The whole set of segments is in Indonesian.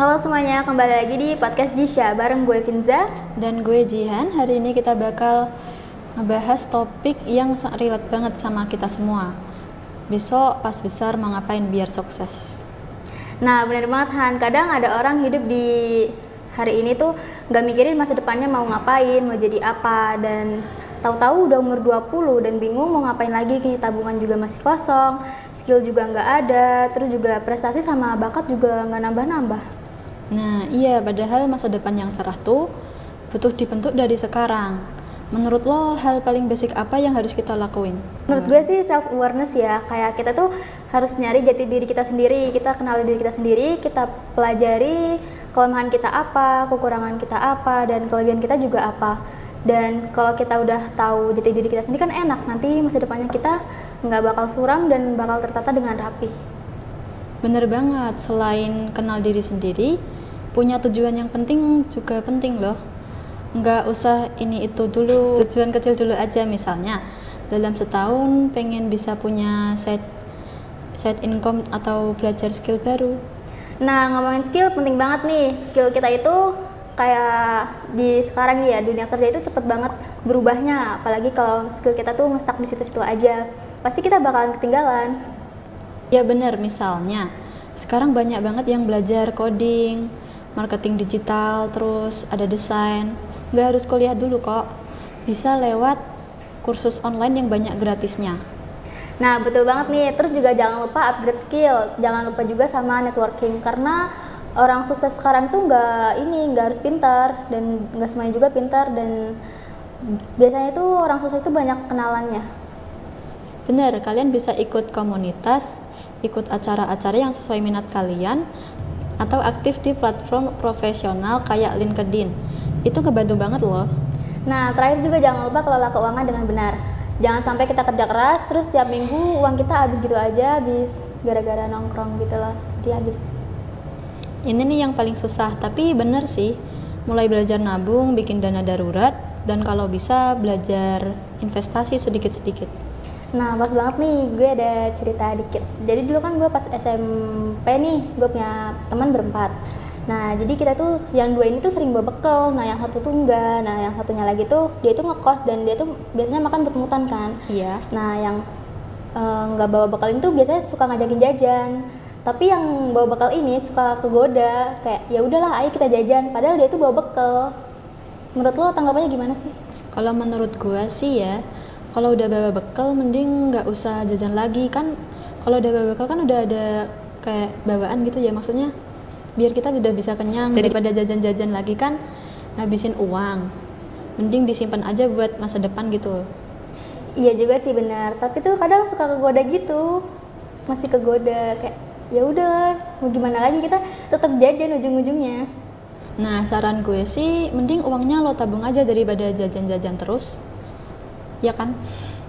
Halo semuanya, kembali lagi di podcast Jisha bareng gue Finza dan gue Jihan. Hari ini kita bakal ngebahas topik yang relate banget sama kita semua. Besok pas besar mau ngapain biar sukses? Nah bener banget Han, kadang ada orang hidup di hari ini tuh gak mikirin masa depannya mau ngapain, mau jadi apa, dan tahu-tahu udah umur 20 dan bingung mau ngapain lagi, tabungan juga masih kosong, skill juga nggak ada, terus juga prestasi sama bakat juga nggak nambah-nambah. Nah iya, padahal masa depan yang cerah tuh butuh dibentuk dari sekarang. Menurut lo hal paling basic apa yang harus kita lakuin? Menurut gue sih self awareness ya, kayak kita tuh harus nyari jati diri kita sendiri, kita kenali diri kita sendiri, kita pelajari kelemahan kita apa, kekurangan kita apa, dan kelebihan kita juga apa. Dan kalau kita udah tahu jati diri kita sendiri kan enak, nanti masa depannya kita nggak bakal suram dan bakal tertata dengan rapi. Bener banget, selain kenal diri sendiri, punya tujuan yang penting juga penting loh. Nggak usah ini itu dulu, tujuan kecil dulu aja. Misalnya dalam setahun pengen bisa punya side income atau belajar skill baru. Nah ngomongin skill penting banget nih. Skill kita itu kayak di sekarang nih ya, dunia kerja itu cepet banget berubahnya. Apalagi kalau skill kita tuh nge-stuck di situ-situ aja, pasti kita bakalan ketinggalan. Ya bener, misalnya sekarang banyak banget yang belajar coding, marketing digital, terus ada desain. Nggak harus kuliah dulu kok, bisa lewat kursus online yang banyak gratisnya. Nah betul banget nih, terus juga jangan lupa upgrade skill, jangan lupa juga sama networking, karena orang sukses sekarang tuh nggak harus pintar, dan nggak semuanya juga pintar, dan biasanya tuh orang sukses itu banyak kenalannya. Bener, kalian bisa ikut komunitas, ikut acara-acara yang sesuai minat kalian, atau aktif di platform profesional kayak LinkedIn. Itu ngebantu banget loh. Nah terakhir juga jangan lupa kelola keuangan dengan benar. Jangan sampai kita kerja keras terus tiap minggu uang kita habis gitu aja, habis gara-gara nongkrong gitu loh, dia habis. Ini nih yang paling susah, tapi bener sih. Mulai belajar nabung, bikin dana darurat, dan kalau bisa belajar investasi sedikit-sedikit. Nah pas banget nih, gue ada cerita dikit. Jadi dulu kan gue pas SMP nih, gue punya teman berempat. Nah jadi kita tuh yang dua ini tuh sering bawa bekal, nah yang satu tuh enggak. Nah yang satunya lagi tuh dia tuh ngekos dan dia tuh biasanya makan mut-mutan kan. Iya. Nah yang nggak bawa bekal ini tuh biasanya suka ngajakin jajan. Tapi yang bawa bekal ini suka kegoda, kayak ya udahlah ayo kita jajan, padahal dia tuh bawa bekal. Menurut lo tanggapannya gimana sih? Kalau menurut gue sih ya, kalau udah bawa bekal mending nggak usah jajan lagi kan. Kalau udah bawa bekal kan udah ada kayak bawaan gitu ya, maksudnya biar kita udah bisa kenyang daripada jajan-jajan lagi kan ngabisin uang. Mending disimpan aja buat masa depan gitu. Iya juga sih benar, tapi tuh kadang suka kegoda gitu, masih kegoda kayak ya udah mau gimana lagi, kita tetap jajan ujung-ujungnya. Nah saran gue sih mending uangnya lo tabung aja daripada jajan-jajan terus, ya kan?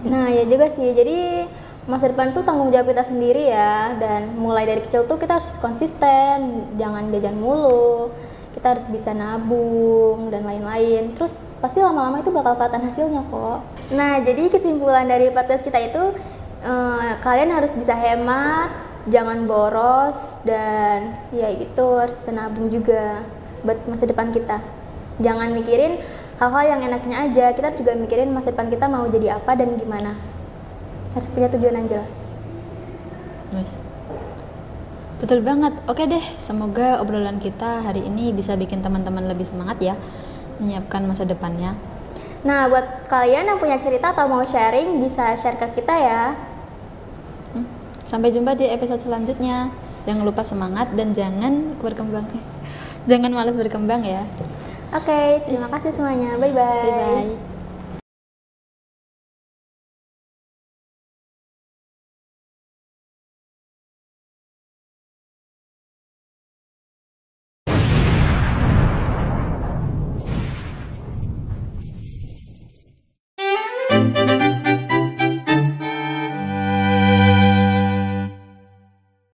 Nah ya juga sih, jadi masa depan tuh tanggung jawab kita sendiri ya, dan mulai dari kecil tuh kita harus konsisten, jangan jajan mulu, kita harus bisa nabung dan lain-lain, terus pasti lama-lama itu bakal kelihatan hasilnya kok. Nah jadi kesimpulan dari podcast kita itu kalian harus bisa hemat, jangan boros, dan ya gitu harus bisa nabung juga buat masa depan kita. Jangan mikirin hal-hal yang enaknya aja, kita juga mikirin masa depan kita mau jadi apa dan gimana. Harus punya tujuan yang jelas. Yes. Betul banget. Oke deh, semoga obrolan kita hari ini bisa bikin teman-teman lebih semangat ya menyiapkan masa depannya. Nah buat kalian yang punya cerita atau mau sharing bisa share ke kita ya. Sampai jumpa di episode selanjutnya. Jangan lupa semangat dan jangan berkembang. Jangan malas berkembang ya. Oke, terima kasih semuanya. Bye-bye. Bye-bye.